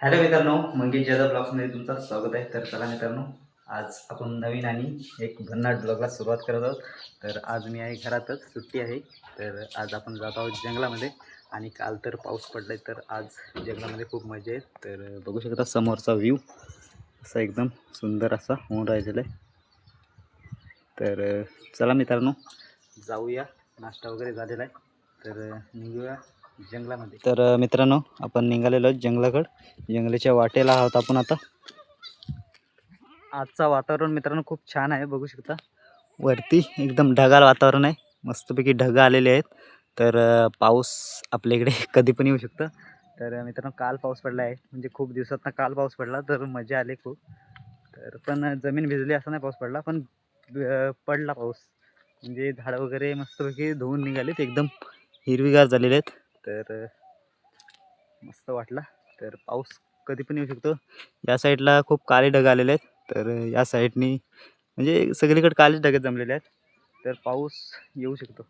Hello मित्रांनो, मंगेश जाधव ब्लॉग्समध्ये तुमचं स्वागत आहे. तर चला मित्रांनो, आज आपण नवीन आणि एक भन्नाट ब्लॉगला सुरुवात करत आहोत. तर आज मी आहे घरातच, सुट्टी आहे. तर आज आपण जात आहोत जंगलामध्ये. आणि काल तर पाऊस पडला आहे, तर आज जंगलामध्ये खूप मजा आहे. तर बघू शकता समोरचा व्ह्यू असा एकदम सुंदर असा होऊन राहिलेला आहे. तर चला मित्रांनो, जाऊया. नाश्ता वगैरे झालेला आहे, तर निघूया जंगलामध्ये. तर मित्रांनो, आपण निघालेलो आहोत जंगलाकडं. जंगलाच्या वाटेला आहोत आपण आता. आजचा वातावरण मित्रांनो खूप छान आहे, बघू शकता. वरती एकदम ढगाळ वातावरण आहे, मस्तपैकी ढग आलेले आहेत. तर पाऊस आपल्या इकडे कधी पण येऊ शकतं. तर मित्रांनो, काल पाऊस पडला आहे, म्हणजे खूप दिवसातनं काल पाऊस पडला, तर मजा आली खूप. तर पण जमीन भिजली असं नाही पाऊस पडला, पण पडला पाऊस. म्हणजे झाडं वगैरे मस्तपैकी धुवून निघालेत, एकदम हिरवीगार झालेले आहेत. तर मस्त वाटला. तर पाऊस कधी पण येऊ शकतो. या साईडला खूप काळे ढग आलेले आहेत, तर या साईडनी म्हणजे सगळीकडे काळेच ढग जमलेले आहेत. तर पाऊस येऊ शकतो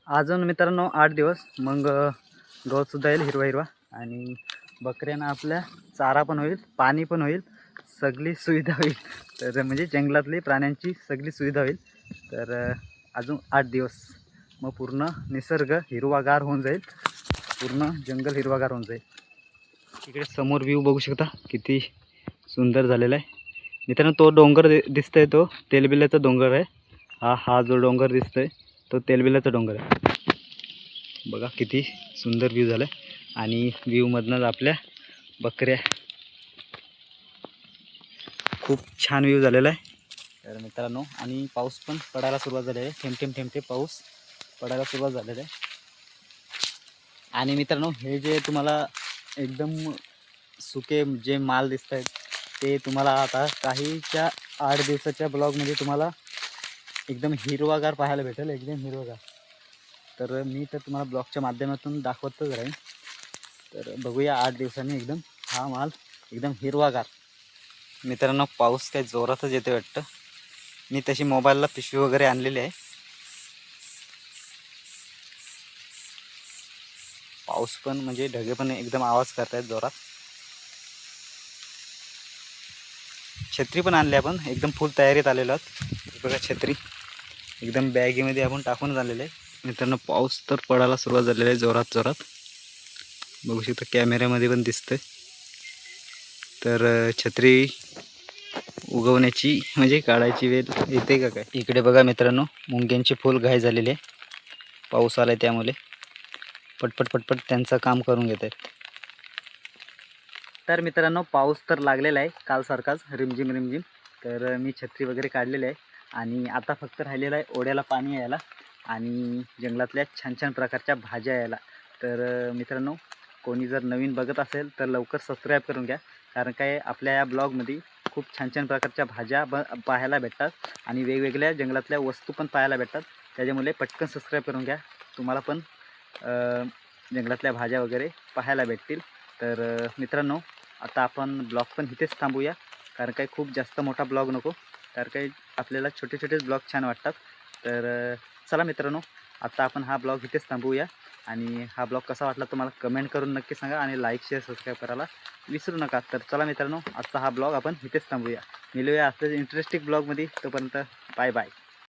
अजून मित्रांनो 8 दिवस. मग गवतसुद्धा येईल हिरवा हिरवा, आणि बकऱ्यांना आपल्या चारा पण होईल, पाणी पण होईल, सगळी सुविधा होईल. तर म्हणजे जंगलातली प्राण्यांची सगळी सुविधा होईल. तर अजून 8 दिवस मग पूर्ण निसर्ग हिरवागार होऊन जाईल, पूर्ण जंगल हिरवागार होऊन जाईल. इकडे समोर व्ह्यू बघू शकता, किती सुंदर झालेला आहे. मित्रांनो, तो डोंगर दिसतोय, तो तेलबिल्याचा डोंगर आहे. हा जो डोंगर दिसतोय, तो तेलबिल्याचा डोंगर आहे. बघा किती सुंदर व्ह्यू झाला आहे. आणि व्ह्यूमधनंच आपल्या बकऱ्या, खूप छान व्ह्यू झालेला आहे. तर मित्रांनो, आणि पाऊस पण पडायला सुरुवात झालेली आहे. थेंब थेंब पाऊस पडायला सुरुवात झालेला आहे. आणि मित्रांनो, हे जे तुम्हाला एकदम सुके जे माल दिसत आहेत, ते तुम्हाला आता काहीच्या 8 दिवसाच्या ब्लॉगमध्ये तुम्हाला एकदम हिरवागार पाहायला भेटेल, एकदम हिरवागार. तर मी तर तुम्हाला ब्लॉगच्या माध्यमातून दाखवतच राहीन. तर बघूया 8 दिवसांनी एकदम हा माल एकदम हिरवागार. मित्रांनो, पाऊस काही जोरातच येते वाटतं. मी तशी मोबाईलला पिशवी वगैरे आणलेली आहे. पाऊस पण म्हणजे ढगे पण एकदम आवाज करतायत जोरात. छत्री पण आणली आपण, एकदम फुल तयारीत आलेलो आहोत. बघा छत्री एकदम बॅगीमध्ये आपण टाकून झालेलं आहे. मित्रांनो, पाऊस तर पडायला सुरुवात झालेली आहे जोरात जोरात, बघू शकता, कॅमेऱ्यामध्ये पण दिसतंय. तर छत्री उगवण्याची म्हणजे काढायची वेळ येते का काय. इकडे बघा मित्रांनो, मुंग्यांची फुल घाय झालेली आहे, पाऊस आलाय त्यामुळे पटपट पटपट त्यांचं काम करून घेत आहेत. तर मित्रांनो, पाऊस तर लागलेला आहे कालसारखाच रिमझिम रिमझिम. तर मी छत्री वगैरे काढलेली आहे, आणि आता फक्त राहिलेलं आहे ओढ्याला पाणी यायला आणि जंगलातल्या छान छान प्रकारच्या भाज्या यायला. तर मित्रांनो, कोणी जर नवीन बघत असेल तर लवकर सबस्क्राईब करून घ्या, कारण काय आपल्या या ब्लॉगमध्ये खूप छान छान प्रकारच्या भाज्या पाहायला भेटतात, आणि वेगवेगळ्या जंगलातल्या वस्तू पण पाहायला भेटतात. त्याच्यामुळे पटकन सबस्क्राईब करून घ्या, तुम्हाला पण जंगलातल्या भाज्या वगैरे पाहायला भेटतील. तर मित्रांनो, आता आपण ब्लॉग पण इथेच थांबूया, कारण काही खूप जास्त मोठा ब्लॉग नको, कारण काही आपल्याला छोटे छोटेच ब्लॉग छान वाटतात. तर चला मित्रांनो, आता आपण हा ब्लॉग इथेच थांबूया. आणि हा ब्लॉग कसा वाटला तुम्हाला कमेंट करून नक्की सांगा, आणि लाईक शेअर सबस्क्राईब करायला विसरू नका. तर चला मित्रांनो, आजचा हा ब्लॉग आपण इथेच थांबूया. मिळूया असल्याच इंटरेस्टिंग ब्लॉगमध्ये. तोपर्यंत बाय बाय.